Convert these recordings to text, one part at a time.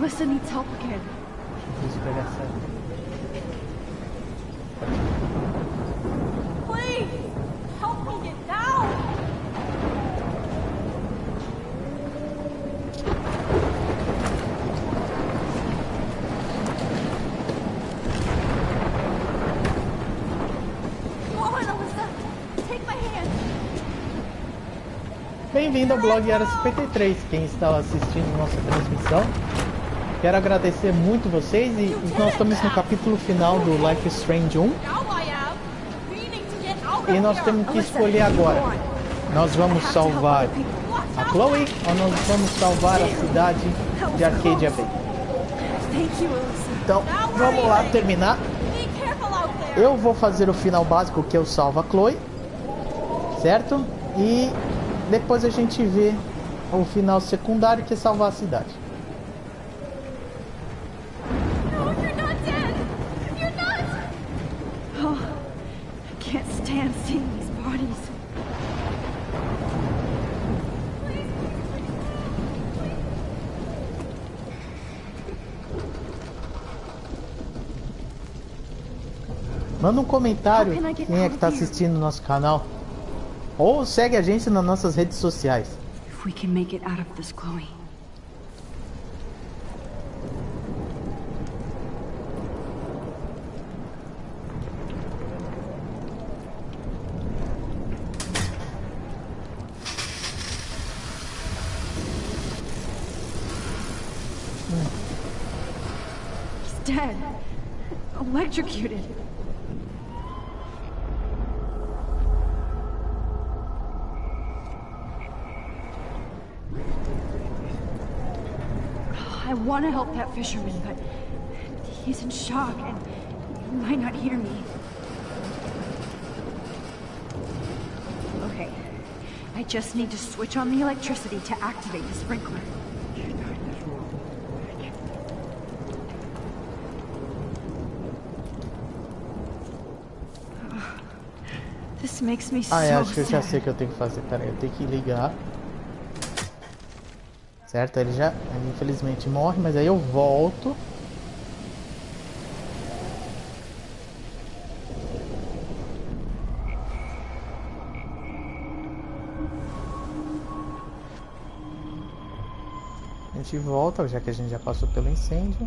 Alyssa needs help again. Please, help me get down. Come on, Alyssa, take my hand. Bem-vindo ao blog Era 53, quem está assistindo nossa transmissão. Quero agradecer muito vocês e nós estamos no capítulo final do Life is Strange 1. E nós temos que escolher agora. Nós vamos salvar a Chloe ou nós vamos salvar a cidade de Arcadia Bay? Então, vamos lá terminar. Eu vou fazer o final básico, que eu salvo a Chloe, certo? E depois a gente vê o final secundário, que é salvar a cidade. Manda um comentário quem é que está assistindo no nosso canal. Ou segue a gente nas nossas redes sociais. If we can make it out of this, Chloe. He's dead. Electrocuted. I want to help that fisherman, but he's in shock and he might not hear me. Okay, I just need to switch on the electricity to activate the sprinkler. This makes me so acho que eu já sad. sei o que eu tenho que fazer. Pera aí, eu tenho que ligar. Certo? Ele infelizmente morre, mas aí eu volto. A gente volta, já que a gente já passou pelo incêndio.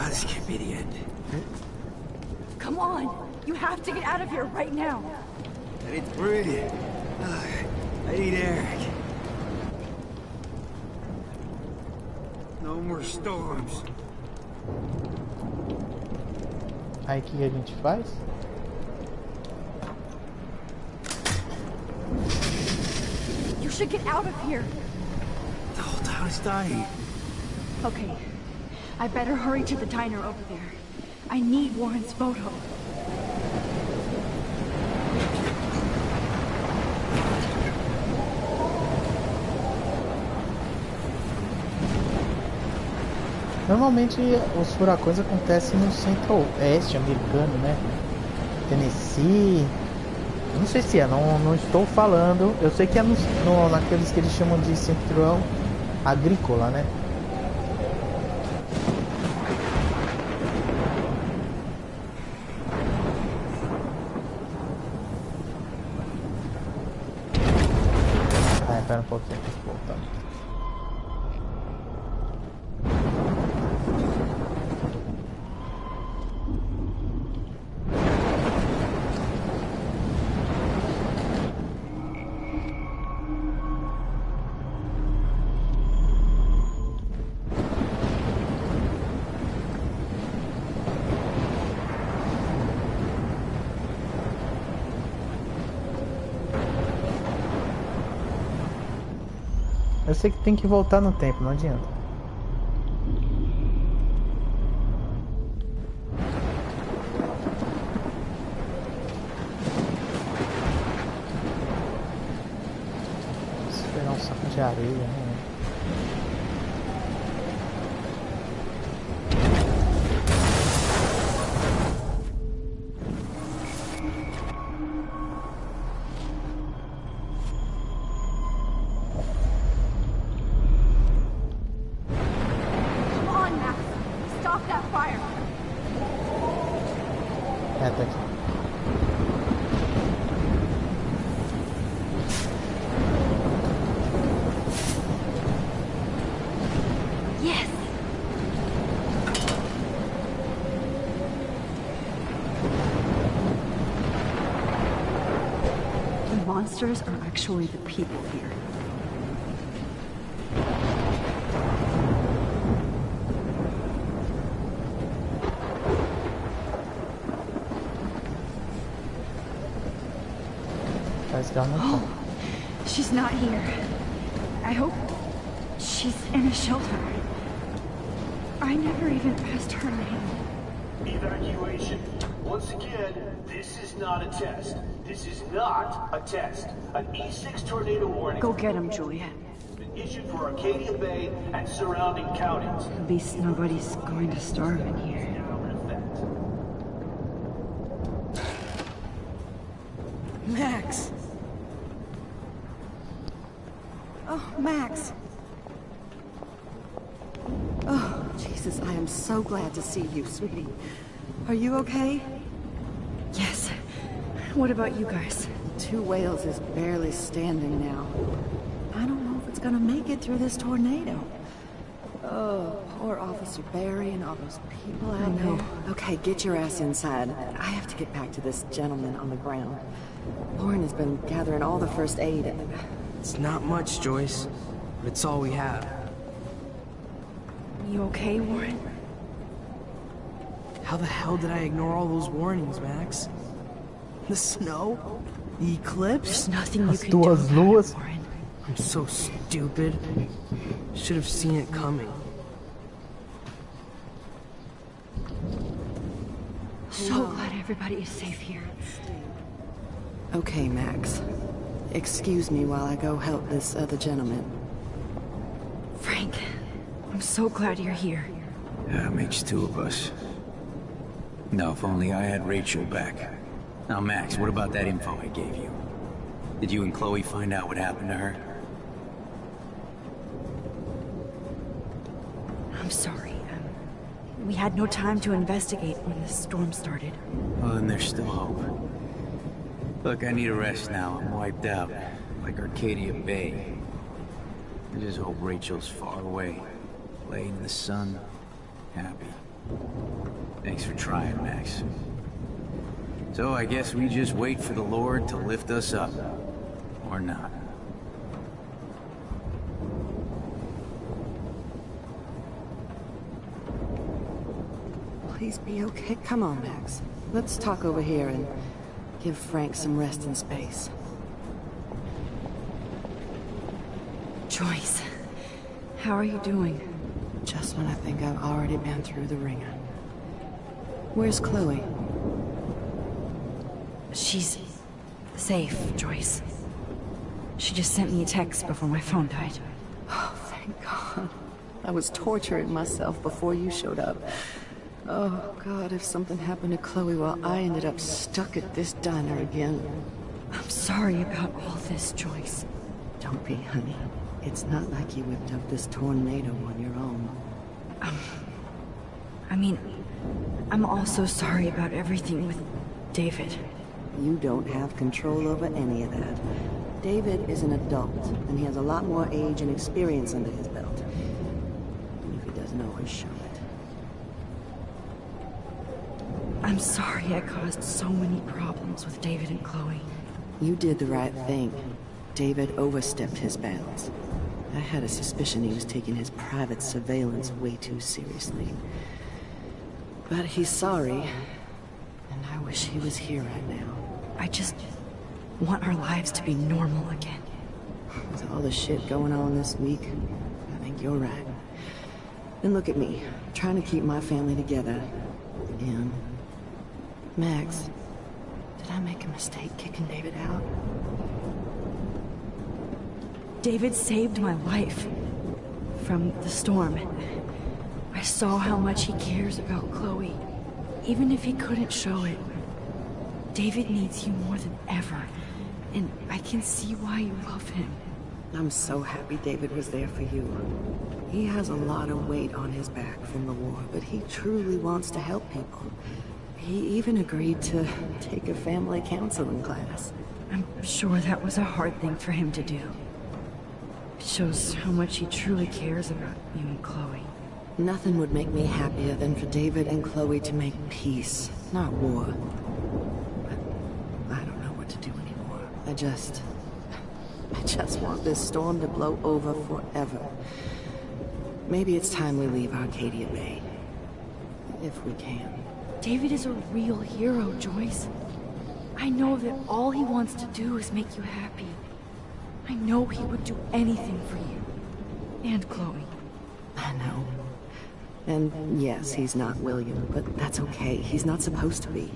This can't be the end. Come on, you have to get out of here right now. I need to breathe. I need air. No more storms. Aí o que a gente faz? You should get out of here. The whole town is dying. Okay, I better hurry to the diner over there. I need Warren's photo. Normalmente os furacões acontecem no centro-oeste americano, né? Tennessee. Não sei se é, não estou falando. Eu sei que é naqueles que eles chamam de cinturão agrícola, né? Espera um pouquinho, tem que voltar. Eu sei que tem que voltar no tempo, não adianta. Vou pegar um saco de areia, né? monsters are actually the people here. Oh, she's not here. I hope she's in a shelter. I never even asked her name. Evacuation. Once again, this is not a test. This is not a test. An E6 tornado warning. Go get him, Julia. Been issued for Arcadia Bay and surrounding counties. At least nobody's going to starve in here. Max! Oh, Max! Oh, Jesus, I am so glad to see you, sweetie. Are you okay? Yes. What about you guys? Two Whales is barely standing now. I don't know if it's gonna make it through this tornado. Oh, poor Officer Barry and all those people out there. Okay, get your ass inside. I have to get back to this gentleman on the ground. Lauren has been gathering all the first aid and... It's not much, Joyce, but it's all we have. You okay, Warren? How the hell did I ignore all those warnings, Max? The snow? The eclipse? There's nothing you As can do duas about luas. it, Warren. I'm so stupid. Should have seen it coming. So glad everybody is safe here. Okay, Max. Excuse me while I go help this other gentleman. Frank, I'm so glad you're here. Yeah, makes two of us. No, if only I had Rachel back. Now, Max, what about that info I gave you? Did you and Chloe find out what happened to her? I'm sorry. We had no time to investigate when the storm started. Well, then there's still hope. Look, I need a rest now. I'm wiped out. Like Arcadia Bay. I just hope Rachel's far away. Laying in the sun. Happy. Thanks for trying, Max. So I guess we just wait for the Lord to lift us up. Or not. Please be okay. Come on, Max. Let's talk over here and give Frank some rest and space. Joyce, how are you doing? Just when I think I've already been through the ringer. Where's Chloe? She's safe, Joyce. She just sent me a text before my phone died. Oh, thank God. I was torturing myself before you showed up. Oh, God, if something happened to Chloe while I ended up stuck at this diner again. I'm sorry about all this, Joyce. Don't be, honey. It's not like you whipped up this tornado on your own. I mean, I'm also sorry about everything with David. You don't have control over any of that. David is an adult, and he has a lot more age and experience under his belt. And if he doesn't always show it. I'm sorry I caused so many problems with David and Chloe. You did the right thing. David overstepped his bounds. I had a suspicion he was taking his private surveillance way too seriously. But he's sorry, and I wish he was here right now. I just want our lives to be normal again. With all the shit going on this week, I think you're right. And look at me, trying to keep my family together. Again. Max, did I make a mistake kicking David out? David saved my life from the storm. I saw how much he cares about Chloe, even if he couldn't show it. David needs you more than ever, and I can see why you love him. I'm so happy David was there for you. He has a lot of weight on his back from the war, but he truly wants to help people. He even agreed to take a family counseling class. I'm sure that was a hard thing for him to do. It shows how much he truly cares about you and Chloe. Nothing would make me happier than for David and Chloe to make peace, not war. But I don't know what to do anymore. I just I just want this storm to blow over forever. Maybe it's time we leave Arcadia Bay. If we can. David is a real hero, Joyce. I know that all he wants to do is make you happy. I know he would do anything for you. And Chloe. I know. And yes, he's not William, but that's okay. He's not supposed to be.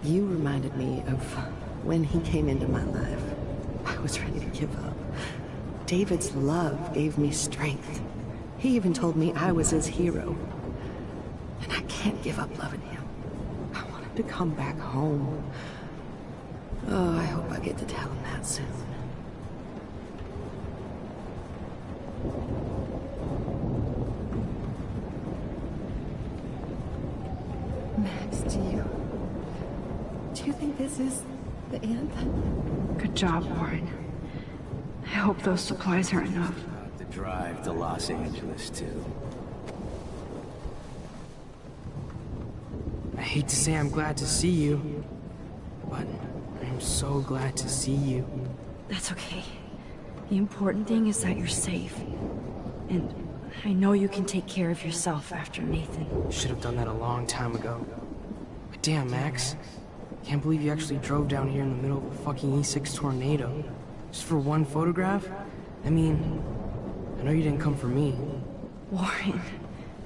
You reminded me of when he came into my life. I was ready to give up. David's love gave me strength. He even told me I was his hero. And I can't give up loving him. I want him to come back home. Oh, I hope I get to tell him that soon. Max, do you think this is the end? Good job, Warren. I hope those supplies are enough. The drive to Los Angeles, too. I hate to say I'm glad to see you, but I'm so glad to see you. That's okay. The important thing is that you're safe. And I know you can take care of yourself after Nathan. Should have done that a long time ago. But damn, Max. Can't believe you actually drove down here in the middle of a fucking E6 tornado. Just for one photograph? I mean, I know you didn't come for me. Warren,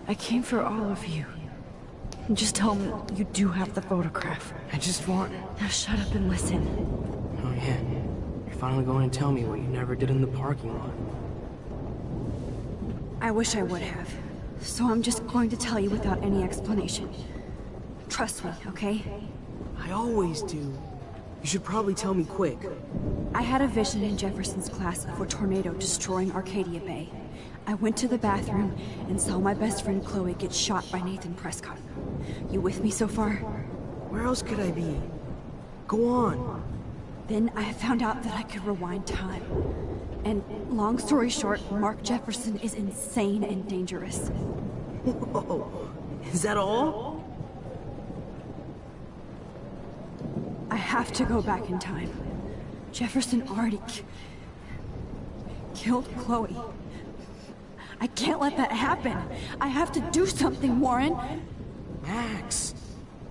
I came for all of you. Just tell me you do have the photograph. I just want... Now shut up and listen. Oh yeah, you're finally going to tell me what you never did in the parking lot. I wish I would have. So I'm just going to tell you without any explanation. Trust me, okay? I always do. You should probably tell me quick. I had a vision in Jefferson's class of a tornado destroying Arcadia Bay. I went to the bathroom and saw my best friend Chloe get shot by Nathan Prescott. You with me so far? Where else could I be? Go on. Then I found out that I could rewind time. And long story short, Mark Jefferson is insane and dangerous. Whoa. Is that all? I have to go back in time. Jefferson already killed Chloe. I can't let that happen. I have to do something, Warren. Max,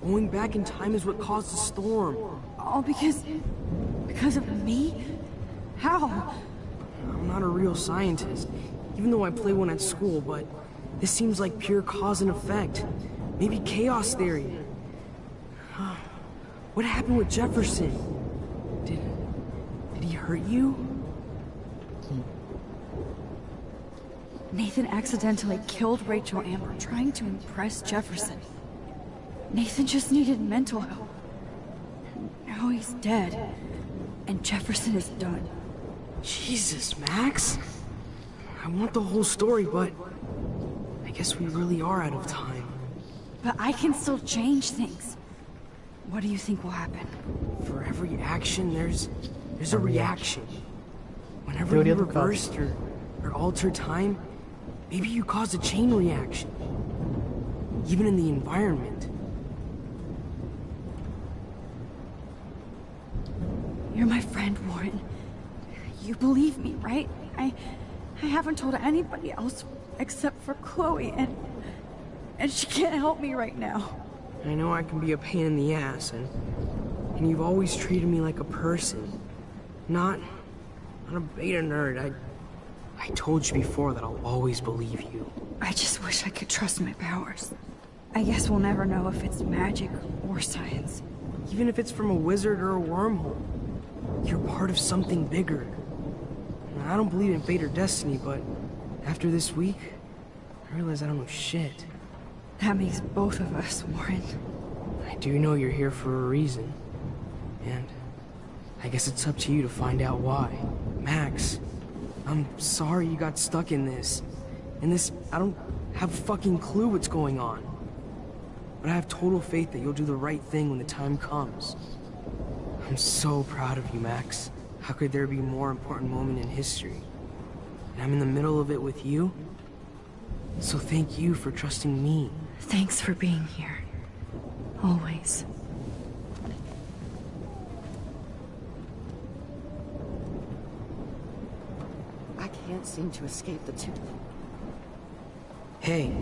going back in time is what caused the storm. All because of me? How? I'm not a real scientist, even though I play one at school, but this seems like pure cause and effect. Maybe chaos theory. What happened with Jefferson? Did he hurt you? Nathan accidentally killed Rachel Amber trying to impress Jefferson. Nathan just needed mental help. Now he's dead, and Jefferson is done. Jesus, Max. I want the whole story, but I guess we really are out of time. But I can still change things. What do you think will happen? For every action, there's a reaction. Whenever you reversed or altered time, maybe you caused a chain reaction. Even in the environment. You're my friend, Warren. You believe me, right? I haven't told anybody else except for Chloe, and she can't help me right now. I know I can be a pain in the ass, and you've always treated me like a person. Not a beta nerd. I told you before that I'll always believe you. I just wish I could trust my powers. I guess we'll never know if it's magic or science. Even if it's from a wizard or a wormhole, you're part of something bigger. I don't believe in fate or destiny, but after this week, I realize I don't know shit. That makes both of us, Warren. I do know you're here for a reason. And I guess it's up to you to find out why. Max, I'm sorry you got stuck in this. I don't have a fucking clue what's going on. But I have total faith that you'll do the right thing when the time comes. I'm so proud of you, Max. How could there be a more important moment in history? And I'm in the middle of it with you. So thank you for trusting me. Thanks for being here. Always. I can't seem to escape the two. Hey,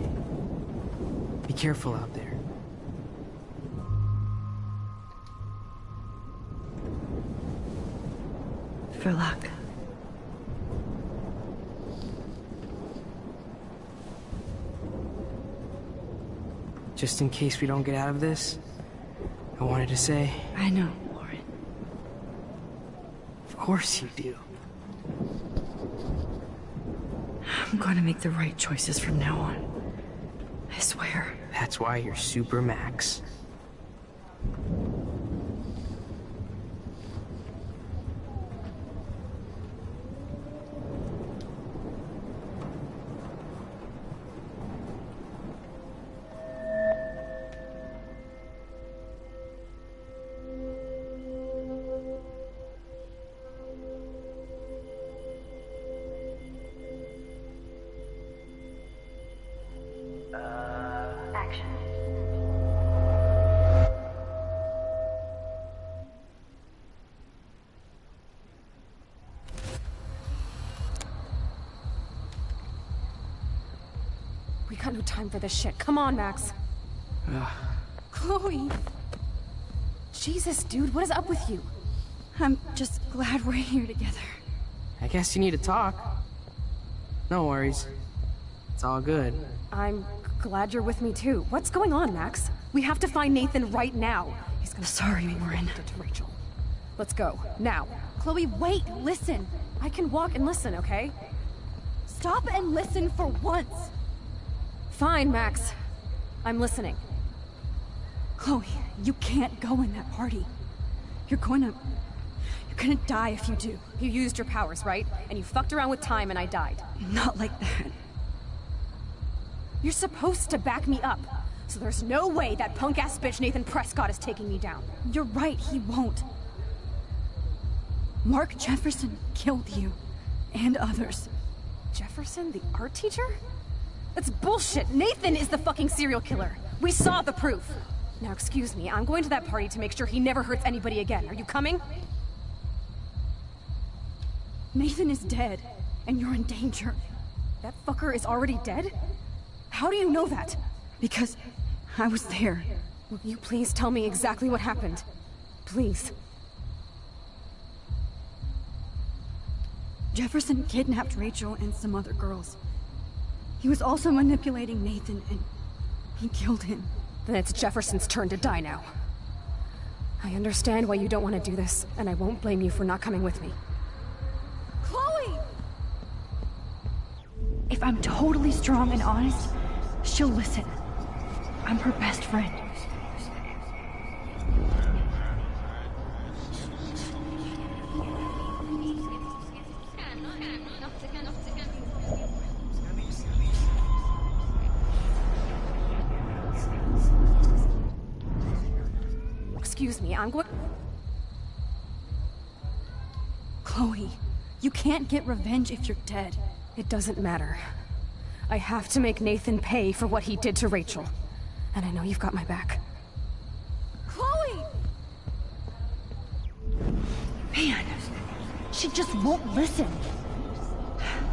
be careful out there. For luck. Just in case we don't get out of this, I wanted to say... I know, Warren. Of course you do. I'm going to make the right choices from now on. I swear. That's why you're Super Max. Action. We got no time for this shit. Come on, Max. Chloe! Jesus, dude, what is up with you? I'm just glad we're here together. I guess you need to talk. No worries. It's all good. I'm glad you're with me too. What's going on, Max? We have to find Nathan right now. He's gonna Sorry, Warren. to Rachel. Let's go, now. Chloe, wait, listen. I can walk and listen, okay? Stop and listen for once. Fine, Max. I'm listening. Chloe, you can't go in that party. You're gonna die if you do. You used your powers, right? And you fucked around with time and I died. Not like that. You're supposed to back me up. So there's no way that punk-ass bitch Nathan Prescott is taking me down. You're right, he won't. Mark Jefferson killed you. And others. Jefferson, the art teacher? That's bullshit! Nathan is the fucking serial killer! We saw the proof! Now excuse me, I'm going to that party to make sure he never hurts anybody again. Are you coming? Nathan is dead, and you're in danger. That fucker is already dead? How do you know that? Because I was there. Will you please tell me exactly what happened? Please. Jefferson kidnapped Rachel and some other girls. He was also manipulating Nathan, and he killed him. Then it's Jefferson's turn to die now. I understand why you don't want to do this, and I won't blame you for not coming with me. Chloe! If I'm totally strong and honest, she'll listen. I'm her best friend. Excuse me, I'm going... Chloe, you can't get revenge if you're dead. It doesn't matter. I have to make Nathan pay for what he did to Rachel. And I know you've got my back. Chloe! Man, she just won't listen.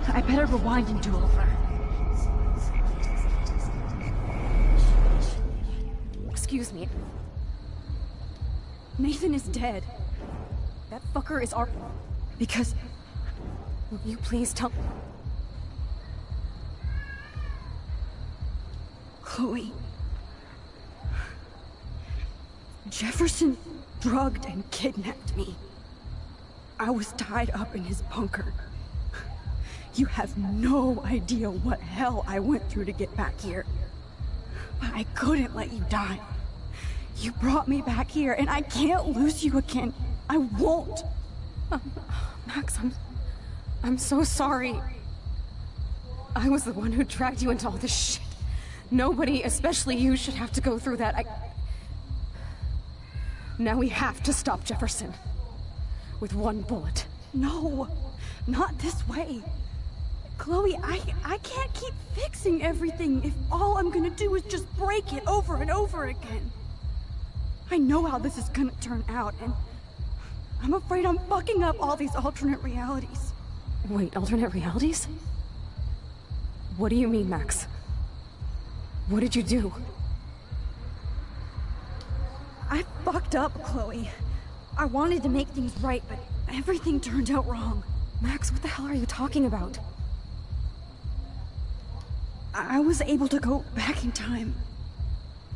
I better rewind and do over. Excuse me. Nathan is dead. That fucker is our... Because... Will you please tell... Chloe... Jefferson drugged and kidnapped me. I was tied up in his bunker. You have no idea what hell I went through to get back here. But I couldn't let you die. You brought me back here, and I can't lose you again. I won't. Max, I'm so sorry. I was the one who dragged you into all this shit. Nobody, especially you, should have to go through that. Now we have to stop Jefferson. With one bullet. No, not this way. Chloe, I can't keep fixing everything if all I'm gonna do is just break it over and over again. I know how this is gonna turn out, and I'm afraid I'm fucking up all these alternate realities. Wait, alternate realities? What do you mean, Max? What did you do? I fucked up, Chloe. I wanted to make things right, but everything turned out wrong. Max, what the hell are you talking about? I was able to go back in time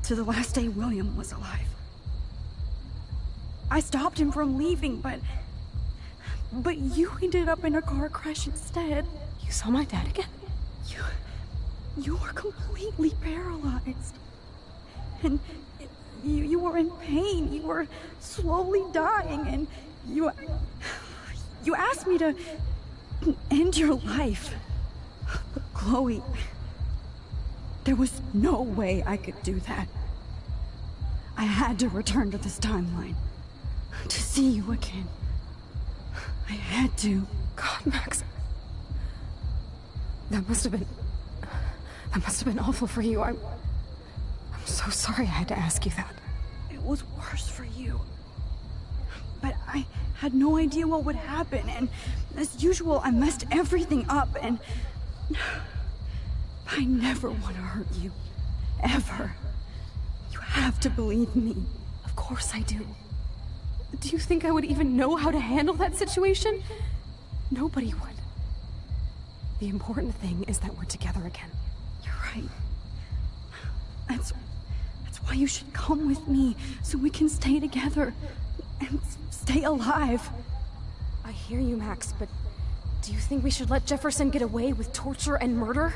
to the last day William was alive. I stopped him from leaving, but you ended up in a car crash instead. You saw my dad again? You were completely paralyzed. And you were in pain. You were slowly dying, and you asked me to end your life. But Chloe, there was no way I could do that. I had to return to this timeline to see you again. I had to. God, Max. That must have been awful for you. I'm so sorry I had to ask you that. It was worse for you. But I had no idea what would happen, and as usual, I messed everything up, and I never want to hurt you. Ever. You have to believe me. Of course I do. Do you think I would even know how to handle that situation? Nobody would. The important thing is that we're together again. You're right. That's why you should come with me, so we can stay together and stay alive. I hear you, Max, but do you think we should let Jefferson get away with torture and murder?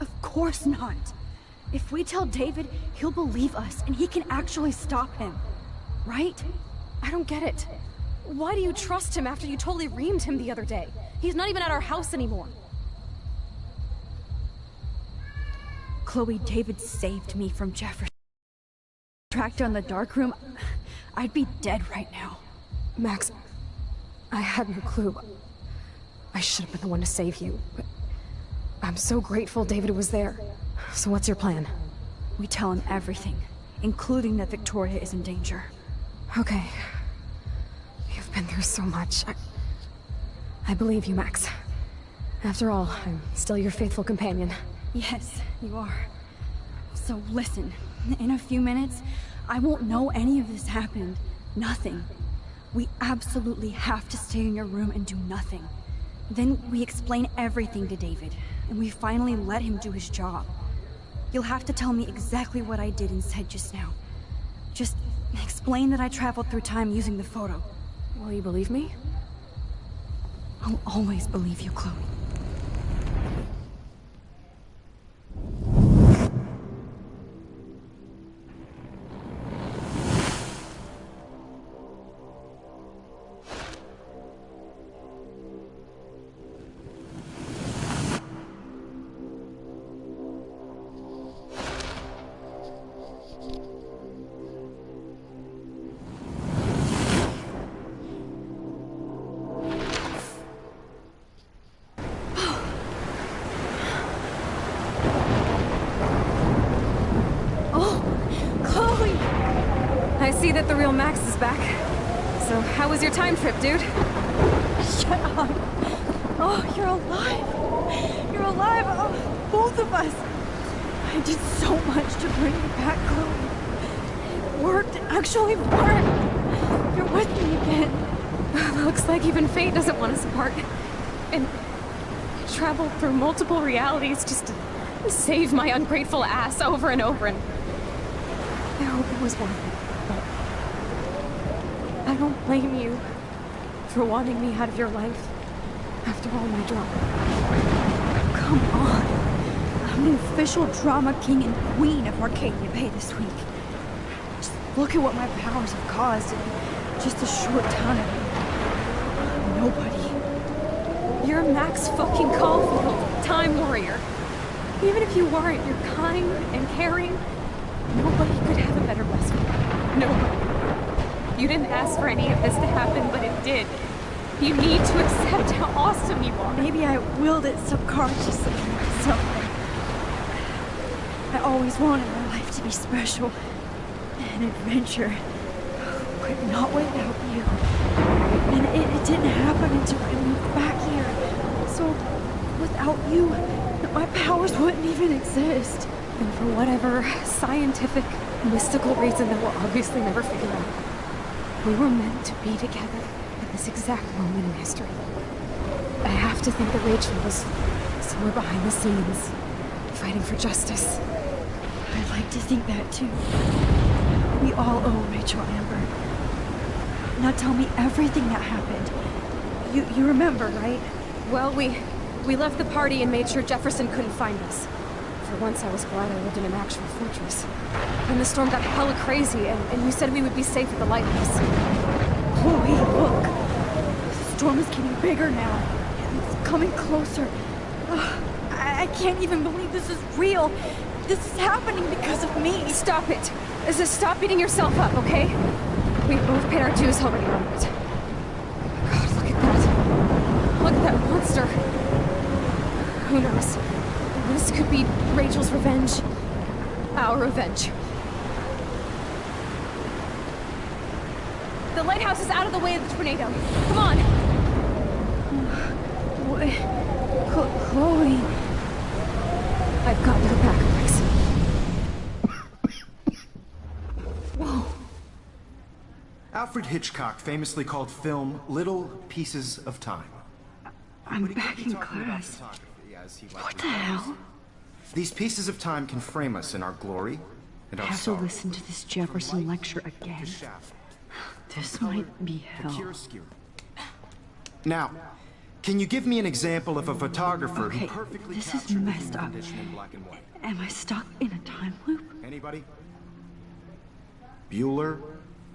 Of course not. If we tell David, he'll believe us, and he can actually stop him. Right? I don't get it. Why do you trust him after you totally reamed him the other day? He's not even at our house anymore. Chloe, David saved me from Jefferson. Tracked down the dark room, I'd be dead right now. Max, I had no clue. I should have been the one to save you. But I'm so grateful David was there. So what's your plan? We tell him everything, including that Victoria is in danger. Okay. You've been through so much. I believe you, Max. After all, I'm still your faithful companion. Yes, you are. So listen, in a few minutes, I won't know any of this happened. Nothing. We absolutely have to stay in your room and do nothing. Then we explain everything to David, and we finally let him do his job. You'll have to tell me exactly what I did and said just now. Just explain that I traveled through time using the photo. Will you believe me? I'll always believe you, Chloe. I see that the real Max is back. So, how was your time trip, dude? Shut up. Oh, you're alive. You're alive. Oh, both of us. I did so much to bring you back, Chloe. It worked. It actually worked. You're with me again. Looks like even fate doesn't want us apart. And I traveled through multiple realities just to save my ungrateful ass over and over, and I hope it was worth it. I don't blame you for wanting me out of your life after all my drama. Come on. I'm the official drama king and queen of Arcadia Bay this week. Just look at what my powers have caused in just a short time. Nobody. You're Max fucking Caulfield, Time Warrior. Even if you weren't, you're kind and caring. Nobody could have a better best friend. Nobody. You didn't ask for any of this to happen, but it did. You need to accept how awesome you are. Maybe I willed it subconsciously to myself. I always wanted my life to be special. An adventure. But not without you. And it didn't happen until I moved back here. world. Without you, my powers wouldn't even exist. And for whatever scientific, mystical reason that we'll obviously never figure out, we were meant to be together at this exact moment in history. I have to think that Rachel was somewhere behind the scenes, fighting for justice. I'd like to think that too. We all owe Rachel Amber. Now tell me everything that happened. You remember, right? Well, we left the party and made sure Jefferson couldn't find us. For once, I was glad I lived in an actual fortress. Then the storm got hella crazy, and you said we would be safe at the lighthouse. Chloe, look! The storm is getting bigger now. It's coming closer. I can't even believe this is real. This is happening because of me. Stop it. Stop beating yourself up, okay? We both paid our dues already on it. God, look at that. Look at that monster. Who knows? This could be Rachel's revenge. Our revenge. The lighthouse is out of the way of the tornado. Come on! What? Chloe... I've got your back, Max. Whoa. Alfred Hitchcock famously called film little pieces of time. I'm back in class. What the hell? These pieces of time can frame us in our glory and I our have to sorrow. listen to this Jefferson lecture again. This might be hell. Now, can you give me an example of a photographer Okay, who perfectly this is captured messed up. condition in black and white? Am I stuck in a time loop? Anybody? Bueller?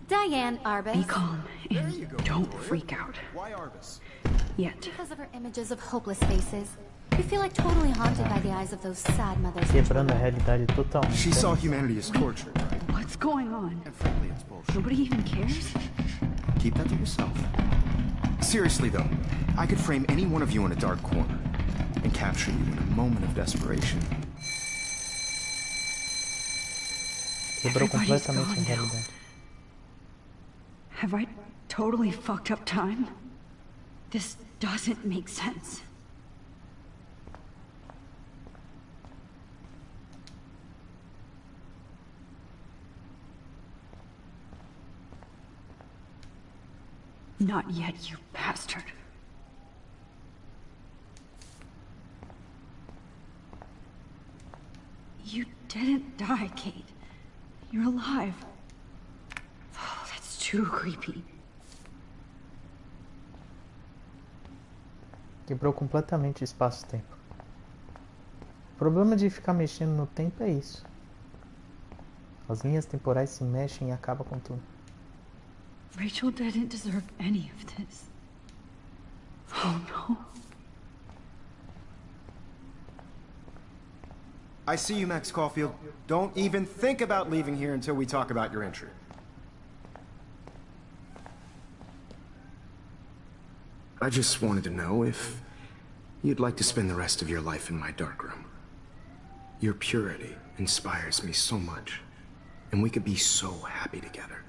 Diane Arbus. Be calm and don't freak out. Why Arbus? Yet. Because of her images of hopeless faces. You feel like totally haunted by the eyes of those sad mothers. Quebrando a realidade totalmente. She saw humanity as torture, right? What's going on? And frankly, it's bullshit. Nobody even cares? Keep that to yourself. Seriously, though, I could frame any one of you in a dark corner and capture you in a moment of desperation. Quebrou Everybody's completamente a gone now. realidade. Have I totally fucked up time? This doesn't make sense. Not yet, you bastard. You didn't die, Kate. You're alive. Oh, that's too creepy. Quebrou completamente o espaço-tempo. O problema de ficar mexendo no tempo é isso. As linhas temporais se mexem e acabam com tudo. Rachel didn't deserve any of this. Oh no. I see you, Max Caulfield. Don't even think about leaving here until we talk about your entry. I just wanted to know if you'd like to spend the rest of your life in my darkroom. Your purity inspires me so much, and we could be so happy together.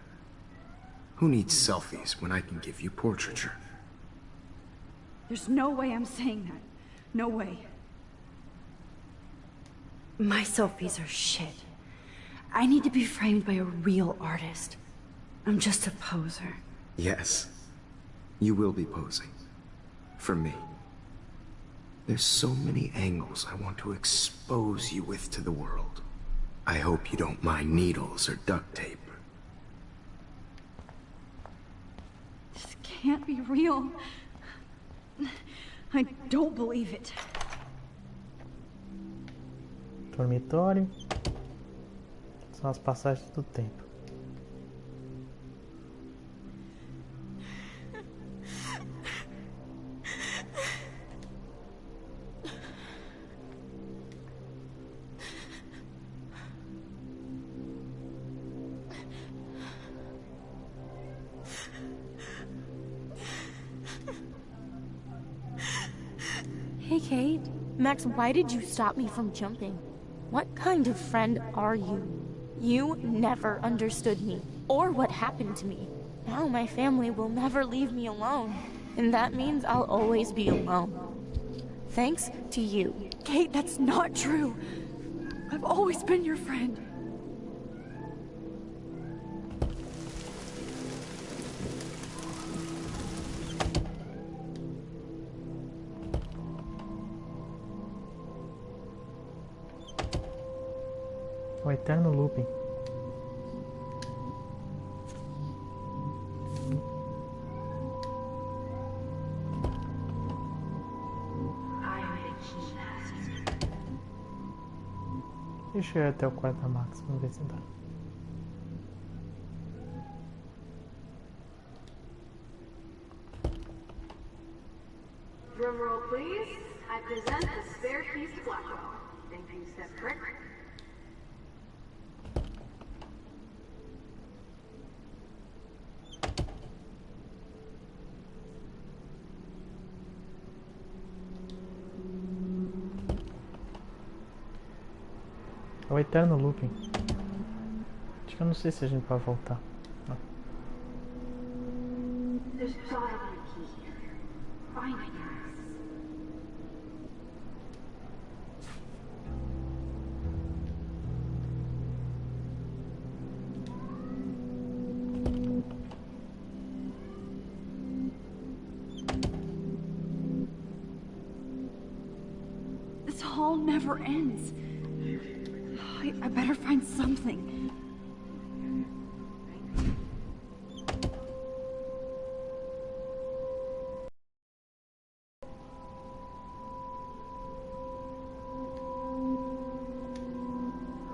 Who needs selfies when I can give you portraiture? There's no way I'm saying that. No way. My selfies are shit. I need to be framed by a real artist. I'm just a poser. Yes, you will be posing. For me. There's so many angles I want to expose you with to the world. I hope you don't mind needles or duct tape. This can't be real. I don't believe it. Dormitório. São as passagens do tempo. Hey, Kate. Max, why did you stop me from jumping? What kind of friend are you? You never understood me, or what happened to me. Now my family will never leave me alone, and that means I'll always be alone. Thanks to you. Kate, that's not true. I've always been your friend. O eterno looping. Deixa eu ir até o quarto da Max, vamos ver se dá. Drum roll, please. I present the spare keys to Blackwell. Thank you, Step Frick. É o eterno looping. Acho que eu não sei se a gente pode voltar. Não. There's gotta be a key here. Find it, guys. This hall never ends. I better find something.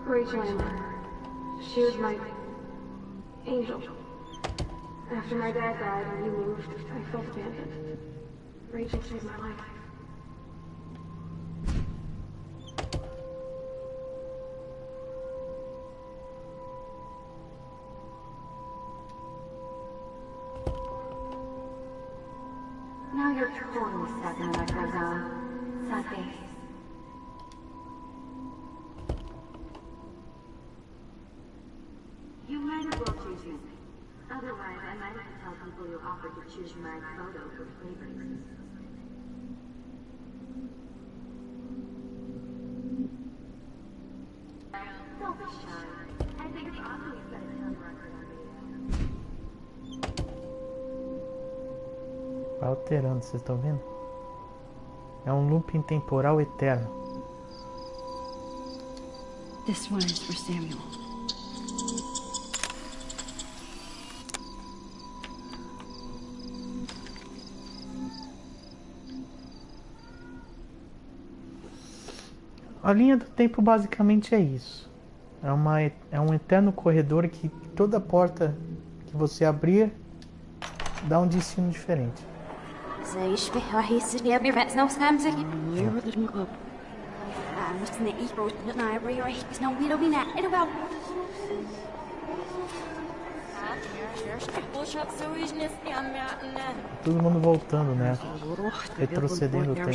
Rachel Amber. She was my angel. After my dad died and you moved, I felt abandoned. Rachel saved my life. Now you're totally stuck in the retro zone. Sad face. You might as well choose me. Otherwise, I might have to tell people you offered to choose my photo for flavors. Don't be shy. I think it's awesome you've got a ton record on video. Vai alterando, vocês estão vendo? É um looping temporal eterno. This one is for Samuel. A linha do tempo basicamente é isso. É um eterno corredor que toda porta que você abrir dá um destino diferente. Todo mundo voltando, né? Retrocedendo o tempo.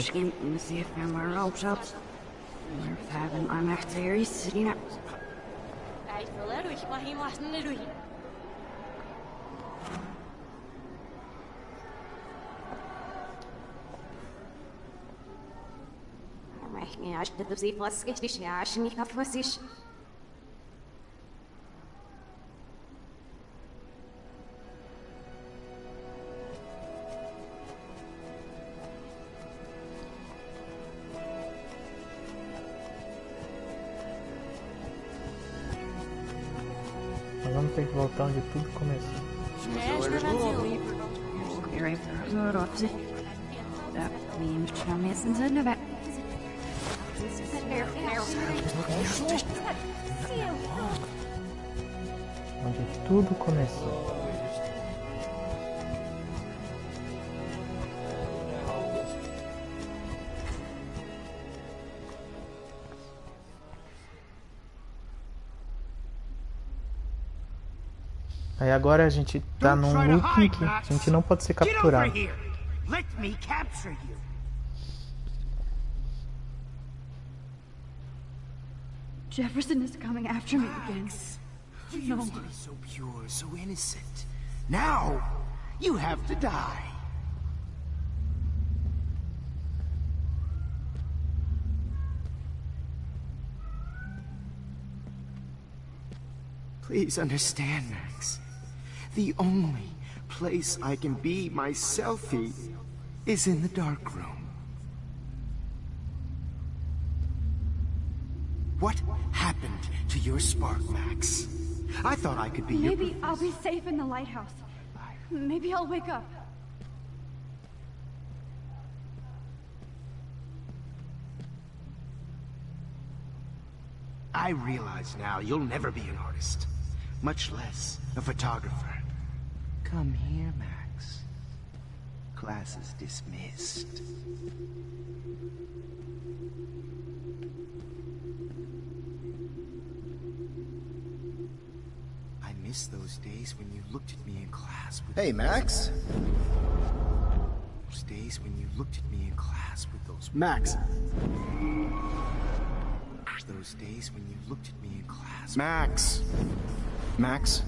Nós vamos ter que voltar onde tudo começou. Onde tudo começou. Aí agora a gente tá num looping que a gente não pode ser capturado. Jefferson is coming after me again. You used to be so pure, so innocent. Now, you have to die. Please understand, Max. The only place I can be myself is in the dark room. What happened to your spark, Max? I thought I could be your... Maybe I'll be safe in the lighthouse. Maybe I'll wake up. I realize now you'll never be an artist, much less a photographer. Come here, Max. Class is dismissed. I miss those days when you looked at me in class with... Hey, Max. Those days when you looked at me in class with those... Max. Those days when you looked at me in class... Max. Max.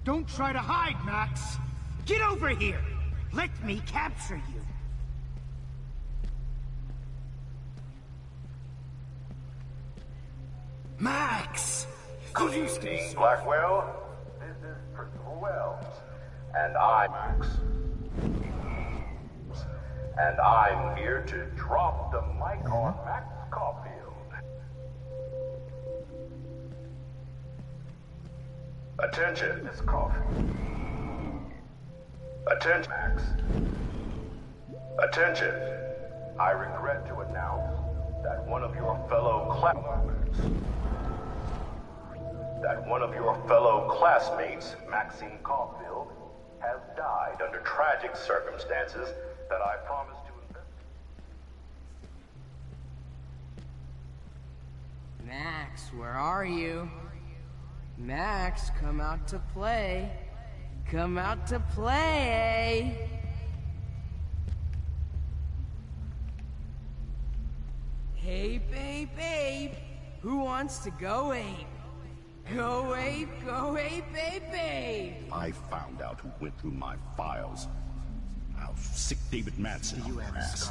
Don't try to hide, Max! Get over here! Let me capture you! Max! Could you stay... Blackwell, this is Principal Wells, and I'm Max. And I'm here to drop the mic on Max Caulfield. Attention, Miss Caulfield. Attention, Max. Attention. I regret to announce that one of your fellow classmates, Maxine Caulfield, has died under tragic circumstances that I promised to investigate. Max, where are you? Max, come out to play. Come out to play. Hey, babe. Who wants to go ape? Go ape, babe. I found out who went through my files. How sick David Madsen on their ass.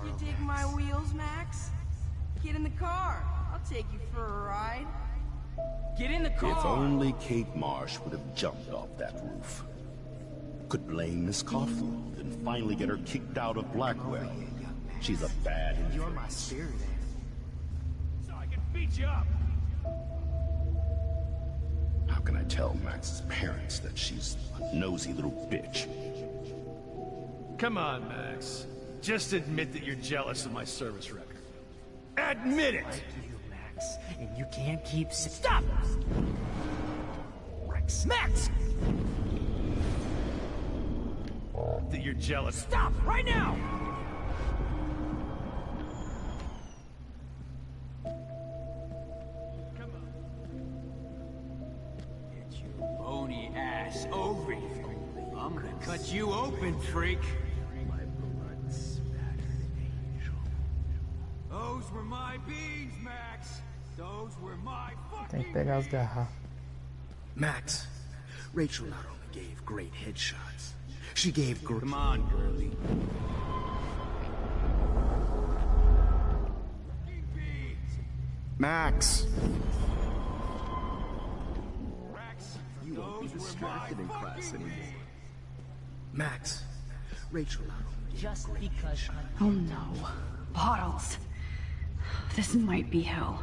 You dig my wheels, Max? Get in the car. I'll take you for a ride. Get in the car! If only Kate Marsh would have jumped off that roof. Could blame Miss Caulfield and finally get her kicked out of Blackwell. She's a bad influence. You're my spirit animal. So I can beat you up! How can I tell Max's parents that she's a nosy little bitch? Come on, Max. Just admit that you're jealous of my service record. Admit it! And you can't keep... Stop! Rex. Max! That you're jealous. Stop! Right now! Come on. Get your bony ass over here. I'm gonna cut you open, freak. My blood spattered angel. Those were my beans, Max! Those were my Tem que fucking pegar as garrafas. Max, Rachel not only gave great headshots, she gave great... Come on, girlie. beans! Max! Rex, You won't be those were distracted my in class fucking anymore. beans. Max, Rachel not only gave Just great because headshots. Oh no. Bottles. This might be hell.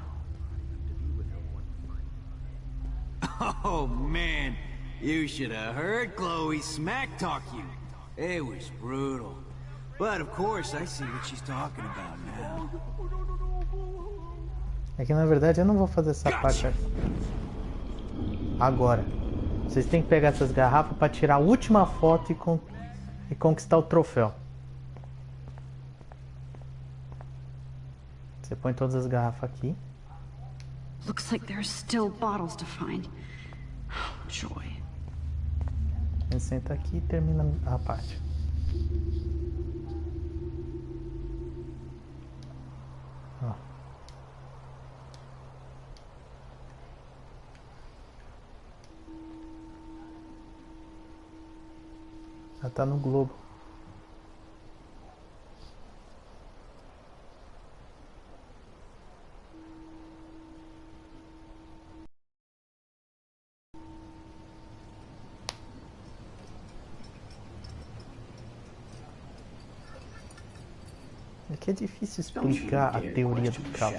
Oh, man. You should have heard Chloe smack talk you. It was brutal. But, of course, I see what she's talking about now. É que na verdade eu não vou fazer essa parte agora. Vocês têm que pegar essas garrafas para tirar a última foto e conquistar o troféu. Você põe todas as garrafas aqui. Looks like there's still bottles to find. Oh, joy. Ele senta aqui e termina a parte. Ó. Já tá no globo. É que é difícil explicar a teoria do caos.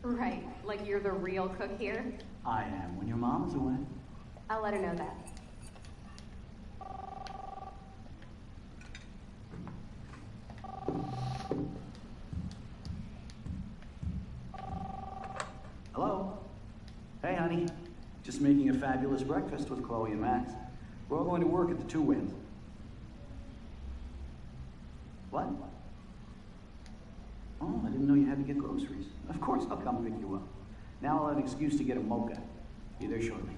Right, like you're the real cook here? I am when your mom's away. I'll let her know that. Hello? Hey, honey. Just making a fabulous breakfast with Chloe and Max. We're all going to work at the Two Winds. What? Oh, I didn't know you had to get groceries. Of course I'll come pick you up. Now I'll have an excuse to get a mocha. Be there shortly.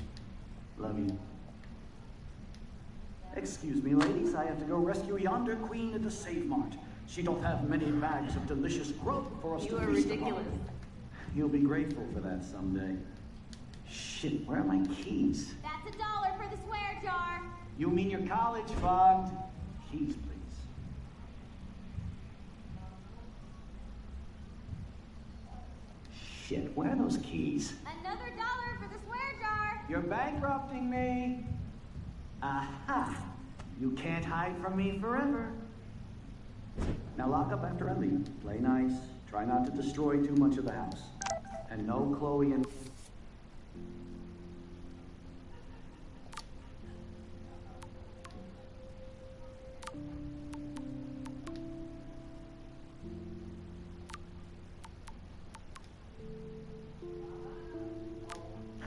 Love you. Excuse me, ladies. I have to go rescue yonder queen at the Save Mart. She don't have many bags of delicious growth for us to feast upon. You are ridiculous. You'll be grateful for that someday. Shit, where are my keys? That's $1 for the swear jar. You mean your college fund? Keys, please. Shit, where are those keys? Another $1 for the swear jar. You're bankrupting me. Aha! You can't hide from me forever. Now lock up after I leave. Play nice. Try not to destroy too much of the house. And no Chloe and...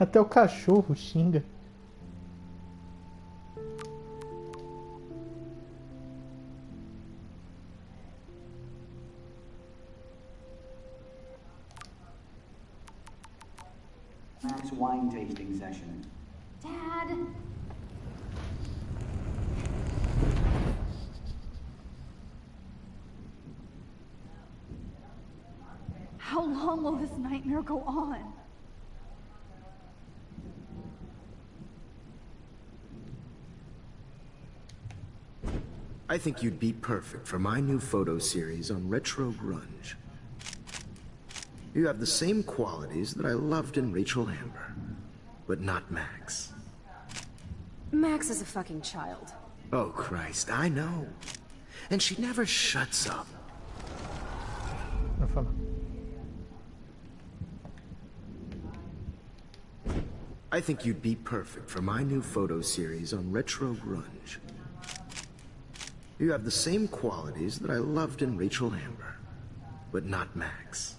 Até o cachorro xinga. Max wine tasting session. Dad. How long will this nightmare go on? I think you'd be perfect for my new photo series on retro grunge. You have the same qualities that I loved in Rachel Amber, but not Max. Max is a fucking child. Oh, Christ, I know. And she never shuts up. I think you'd be perfect for my new photo series on retro grunge. You have the same qualities that I loved in Rachel Amber, but not Max.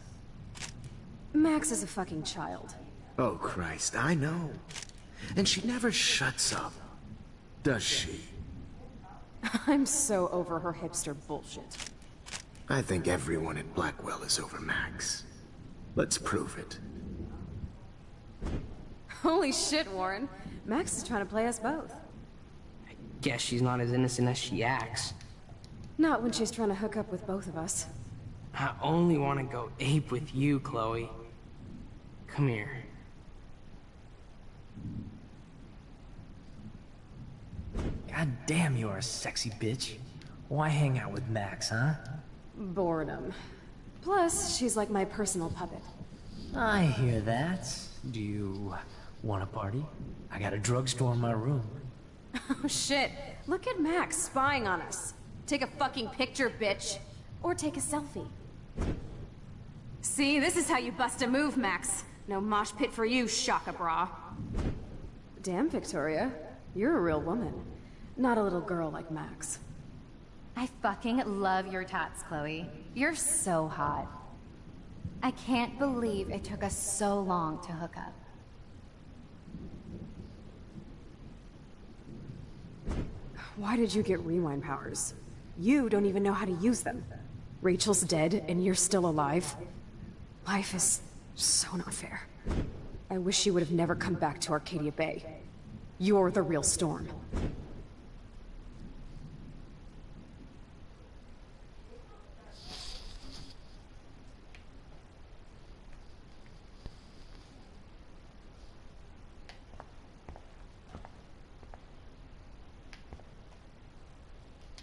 Max is a fucking child. Oh, Christ, I know. And she never shuts up, does she? I'm so over her hipster bullshit. I think everyone at Blackwell is over Max. Let's prove it. Holy shit, Warren. Max is trying to play us both. Guess she's not as innocent as she acts. Not when she's trying to hook up with both of us. I only want to go ape with you, Chloe. Come here. God damn, you're a sexy bitch. Why hang out with Max, huh? Boredom. Plus, she's like my personal puppet. I hear that. Do you want a party? I got a drugstore in my room. Oh shit. Look at Max spying on us. Take a fucking picture, bitch. Or take a selfie. See, this is how you bust a move, Max. No mosh pit for you, Shaka Bra. Damn, Victoria. You're a real woman. Not a little girl like Max. I fucking love your tats, Chloe. You're so hot. I can't believe it took us so long to hook up. Why did you get rewind powers? You don't even know how to use them. Rachel's dead and you're still alive. Life is so not fair. I wish you would have never come back to Arcadia Bay. You're the real Storm.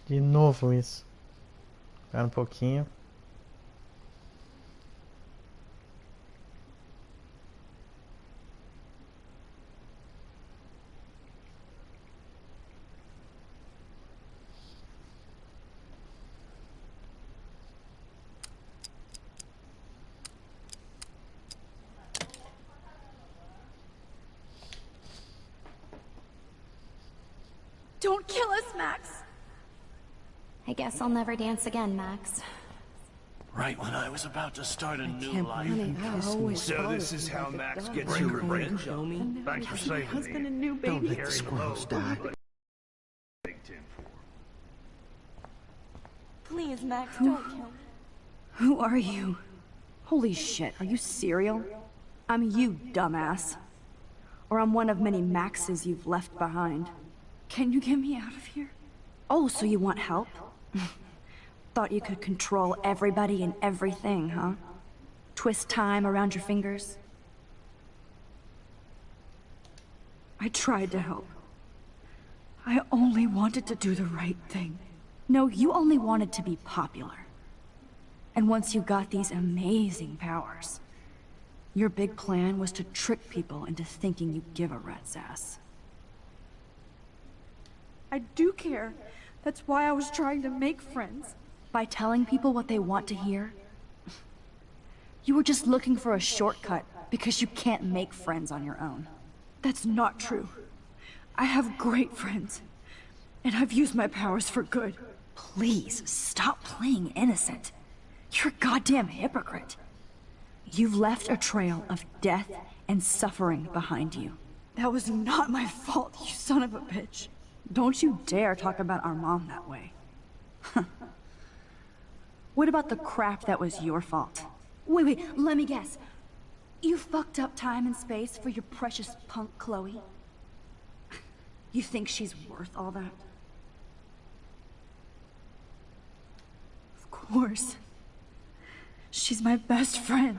De novo isso. Espera um pouquinho. Don't kill us, Max! I guess I'll never dance again, Max. Right when I was about to start a new life. So this is how Max gets your revenge. Thanks for saving me. Don't let the squirrels die. Please, Max, don't kill me. Who are you? Holy shit, are you serial? I'm you, dumbass. Or I'm one of many Maxes you've left behind. Can you get me out of here? Oh, so you want help? Thought you could control everybody and everything, huh? Twist time around your fingers? I tried to help. I only wanted to do the right thing. No, you only wanted to be popular. And once you got these amazing powers, your big plan was to trick people into thinking you give a rat's ass. I do care. That's why I was trying to make friends. By telling people what they want to hear? You were just looking for a shortcut because you can't make friends on your own. That's not true. I have great friends, and I've used my powers for good. Please, stop playing innocent. You're a goddamn hypocrite. You've left a trail of death and suffering behind you. That was not my fault, you son of a bitch. Don't you dare talk about our mom that way. What about the crap that was your fault? Wait, let me guess. You fucked up time and space for your precious punk Chloe? You think she's worth all that? Of course. She's my best friend.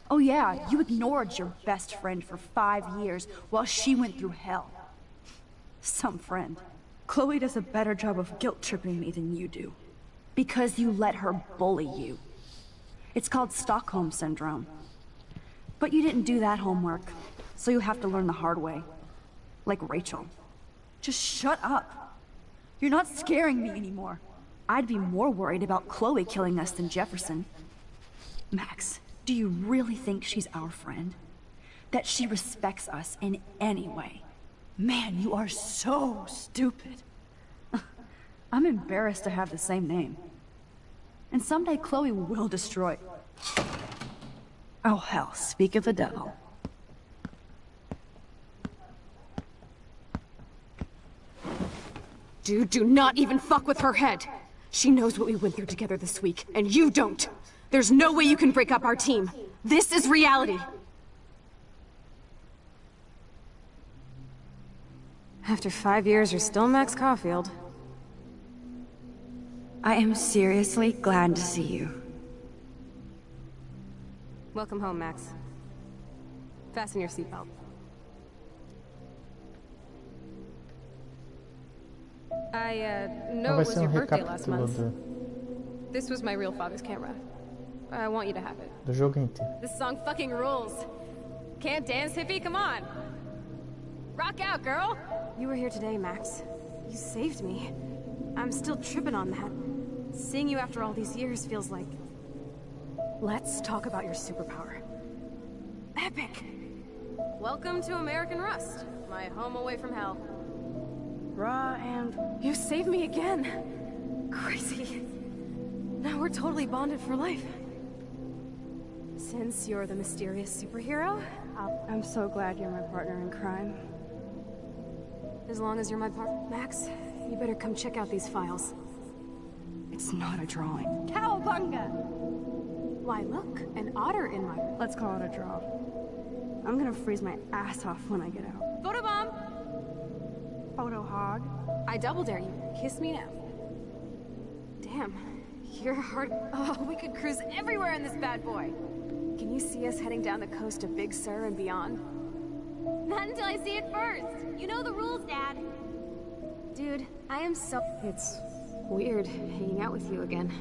Oh yeah, you ignored your best friend for 5 years while she went through hell. Some friend. Chloe does a better job of guilt-tripping me than you do. Because you let her bully you. It's called Stockholm Syndrome. But you didn't do that homework, so you have to learn the hard way. Like Rachel. Just shut up. You're not scaring me anymore. I'd be more worried about Chloe killing us than Jefferson. Max, do you really think she's our friend? That she respects us in any way? Man, you are so stupid. I'm embarrassed to have the same name. And someday Chloe will destroy... Oh hell, speak of the devil. Dude, do not even fuck with her head. She knows what we went through together this week, and you don't. There's no way you can break up our team. This is reality. After 5 years, you're still Max Caulfield. I am seriously glad to see you. Welcome home, Max. Fasten your seatbelt. I know it was your birthday last month. This was my real father's camera. I want you to have it. Do jogo inteiro. This song fucking rules. Can't dance, hippie? Come on. Rock out, girl. You were here today, Max. You saved me. I'm still tripping on that. Seeing you after all these years feels like... Let's talk about your superpower. Epic! Welcome to American Rust, my home away from hell. Raw and... You saved me again! Crazy. Now we're totally bonded for life. Since you're the mysterious superhero, I'm so glad you're my partner in crime. As long as you're my partner, Max, you better come check out these files. It's not a drawing. Cowabunga! Why, look, an otter in my... Let's call it a draw. I'm gonna freeze my ass off when I get out. Photobomb! Photo hog. I double dare you. Kiss me now. Damn, you're hard... Oh, we could cruise everywhere in this bad boy. Can you see us heading down the coast of Big Sur and beyond? Not until I see it first. You know the rules, Dad. Dude, I am so... It's weird hanging out with you again.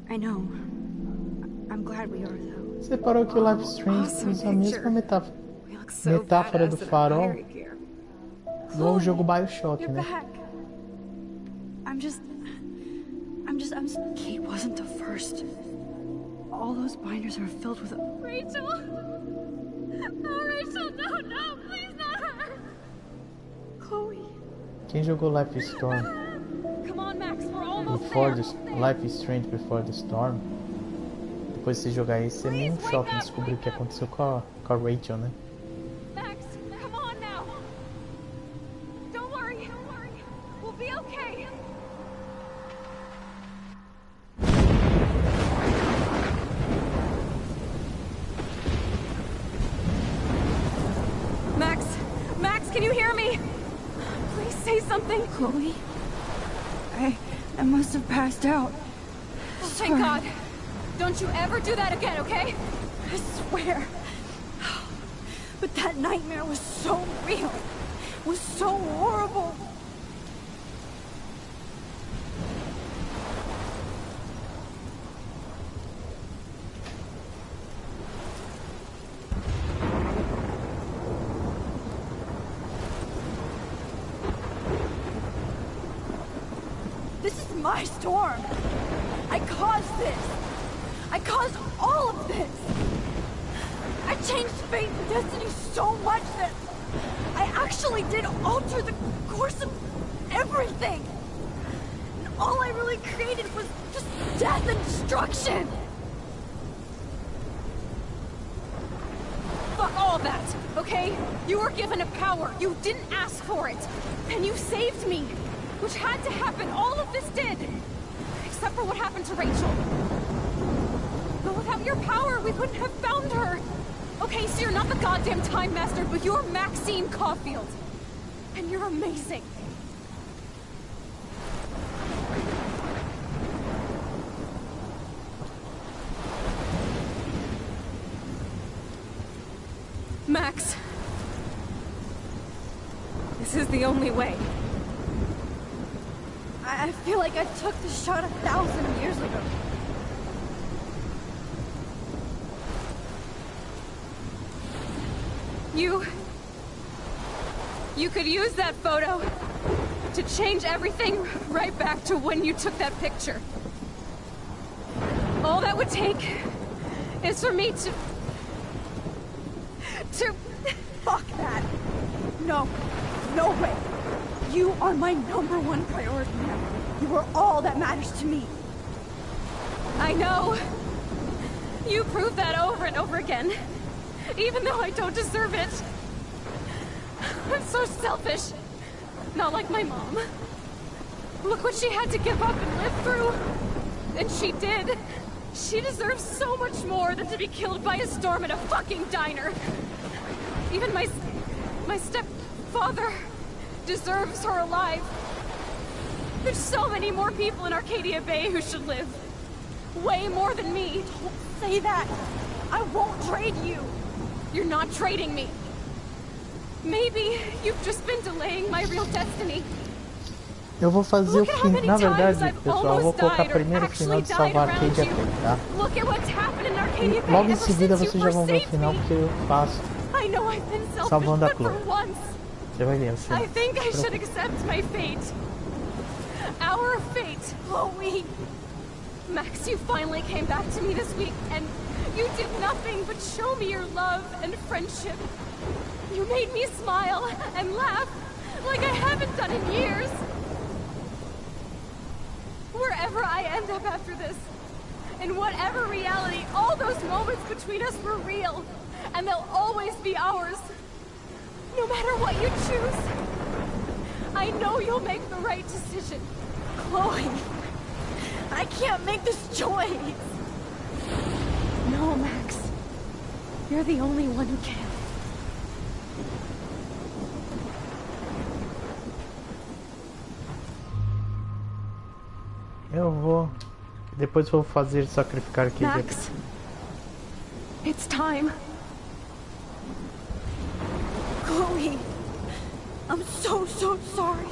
I know. I'm glad we are, though. Você parou que o live stream usa a mesma metáfora do farol do jogo BioShock, né? I'm just... Kate wasn't the first. All those binders are filled with... Rachel! Oh, Rachel, no, please not her! Chloe, Quem jogou Life Storm? Come on, Max, we're almost Before there. the Life is Strange Before the Storm. Depois de você jogar esse, é meio um choque descobrir o que aconteceu com a Rachel, né? Max, come on now. Don't worry. We'll be okay. Max, can you hear me? Please say something. Chloe? I must have passed out. Oh, thank God. Don't you ever do that again, okay? I swear. But that nightmare was so real. It was so horrible. This is my storm. I caused this. I caused all of this. I changed fate and destiny so much that I actually did alter the course of everything. And all I really created was just death and destruction. Fuck all of that, okay? You were given a power. You didn't ask for it. And you saved me. Which had to happen. All of this did. Except for what happened to Rachel. But without your power, we wouldn't have found her. Okay, so you're not the goddamn Time Master, but you're Maxine Caulfield. And you're amazing. Max. This is the only way. I feel like I took the shot 1,000 years ago. You could use that photo to change everything right back to when you took that picture. All that would take is for me to... Fuck that. No. No way. You are my #1 priority now. You are all that matters to me. I know. You prove that over and over again. Even though I don't deserve it. I'm so selfish. Not like my mom. Look what she had to give up and live through. And she did. She deserves so much more than to be killed by a storm in a fucking diner. Even my stepfather deserves her alive. There's so many more people in Arcadia Bay who should live. Way more than me. Don't say that. I won't trade you. You're not trading me. Maybe you've just been delaying my real destiny. Eu vou fazer o fim, na verdade, pessoal, eu vou colocar primeiro o final de salvar Arcadia Bay, tá? E logo em seguida vocês já vão ver o final que eu faço salvando a Chloe. Você vai ver o final. I think I should accept my fate. Our fate, Chloe. Max, you finally came back to me this week, and you did nothing but show me your love and friendship. You made me smile and laugh like I haven't done in years. Wherever I end up after this, in whatever reality, all those moments between us were real, and they'll always be ours. No matter what you choose, I know you'll make the right decision. Chloe, I can't make this choice. No, Max. You're the only one who can. Eu vou... Depois vou fazer sacrificar aqui. Max, it's time. Chloe, I'm so sorry.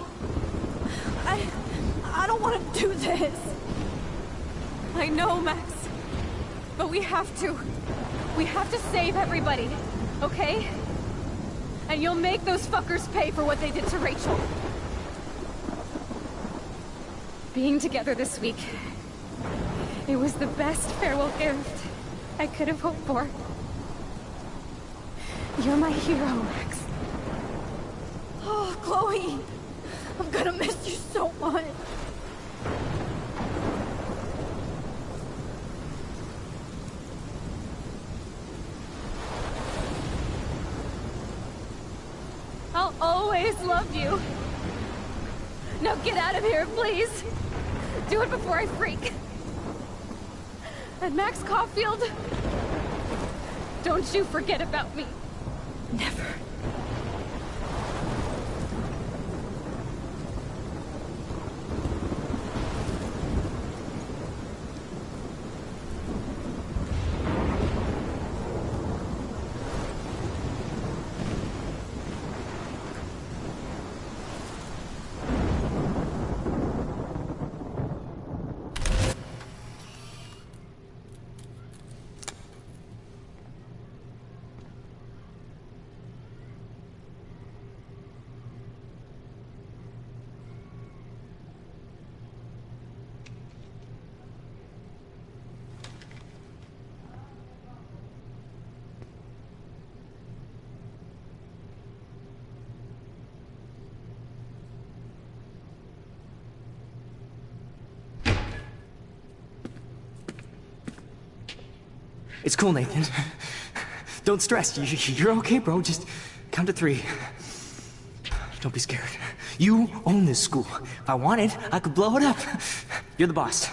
I don't want to do this. I know, Max. But we have to. We have to save everybody, okay? And you'll make those fuckers pay for what they did to Rachel. Being together this week, it was the best farewell gift I could have hoped for. You're my hero, Max. Oh, Chloe, I'm gonna miss you so much. I'll always love you. Now get out of here, please. Do it before I freak. And Max Caulfield, don't you forget about me. Never. It's cool, Nathan. Don't stress. You're okay, bro. Just count to 3. Don't be scared. You own this school. If I wanted, I could blow it up. You're the boss.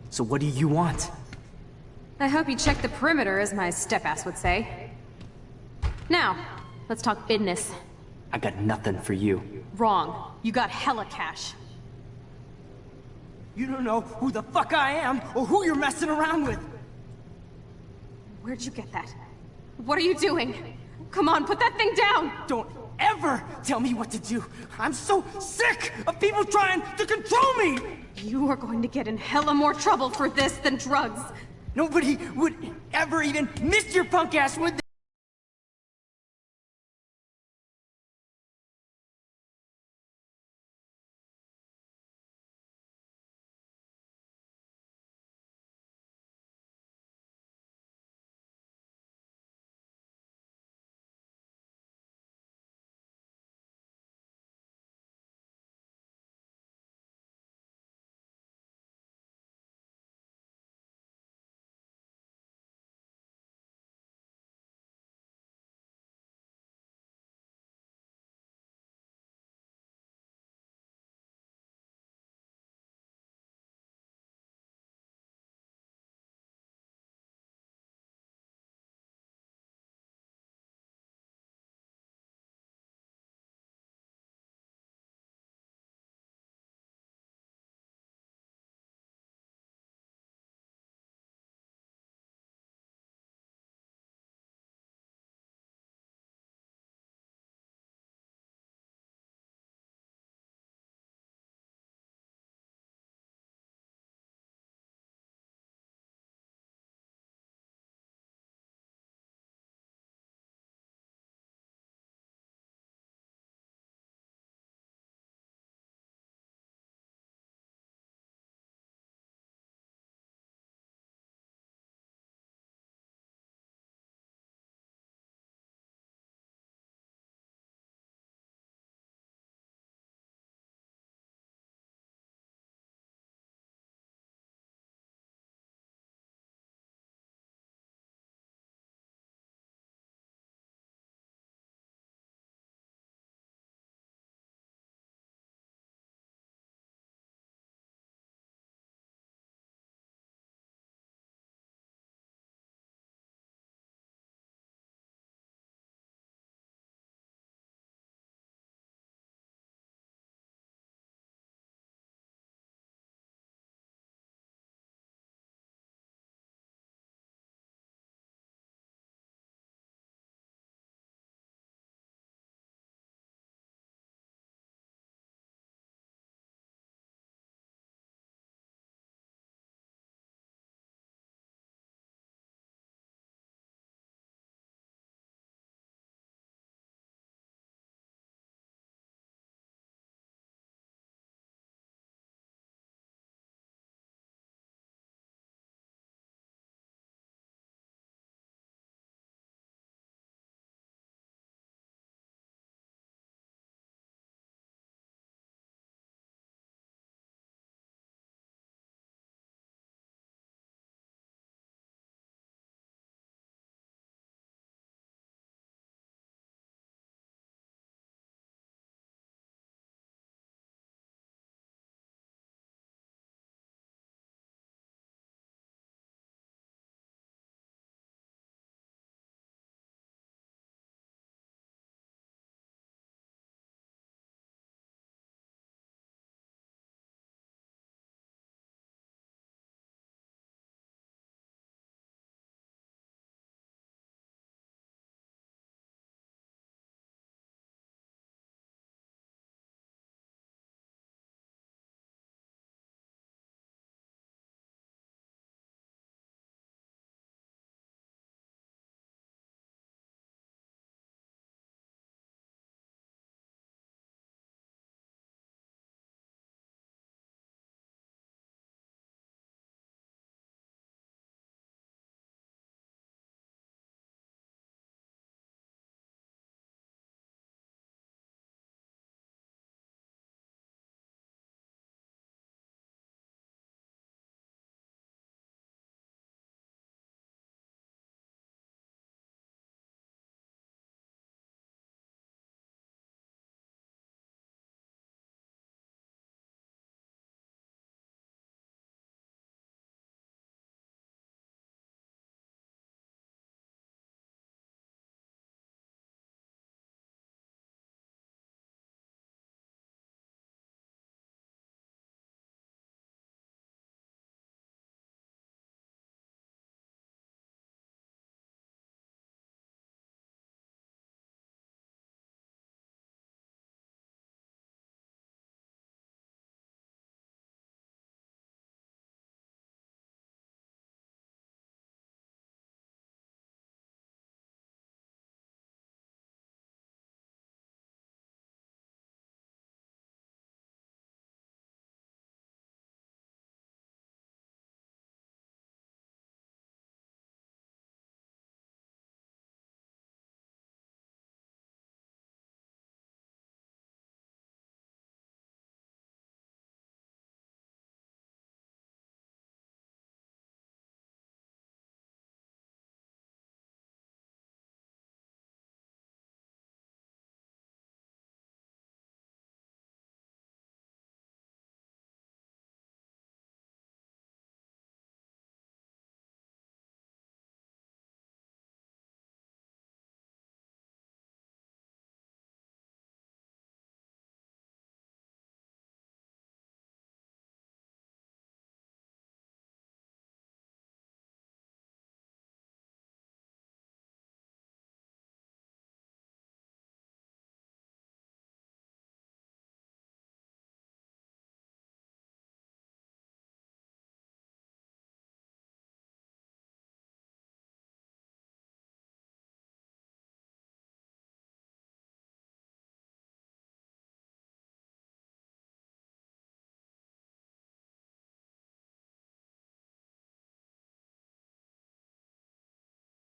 So what do you want? I hope you checked the perimeter, as my step-ass would say. Now, let's talk business. I got nothing for you. Wrong. You got hella cash. You don't know who the fuck I am or who you're messing around with. Where'd you get that? What are you doing? Come on, put that thing down! Don't ever tell me what to do. I'm so sick of people trying to control me! You are going to get in hella more trouble for this than drugs. Nobody would ever even miss your punk ass, would they?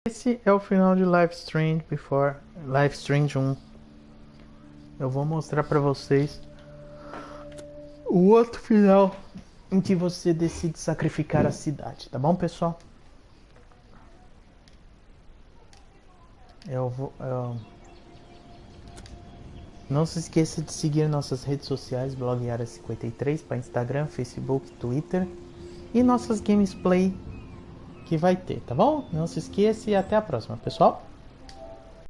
Esse é o final de Life Strange 1. Eu vou mostrar pra vocês o outro final em que você decide sacrificar a cidade, tá bom, pessoal? Não se esqueça de seguir nossas redes sociais, blog Área 53, para Instagram, Facebook, Twitter e nossas gameplay que vai ter, tá bom? Não se esqueça e até a próxima, pessoal.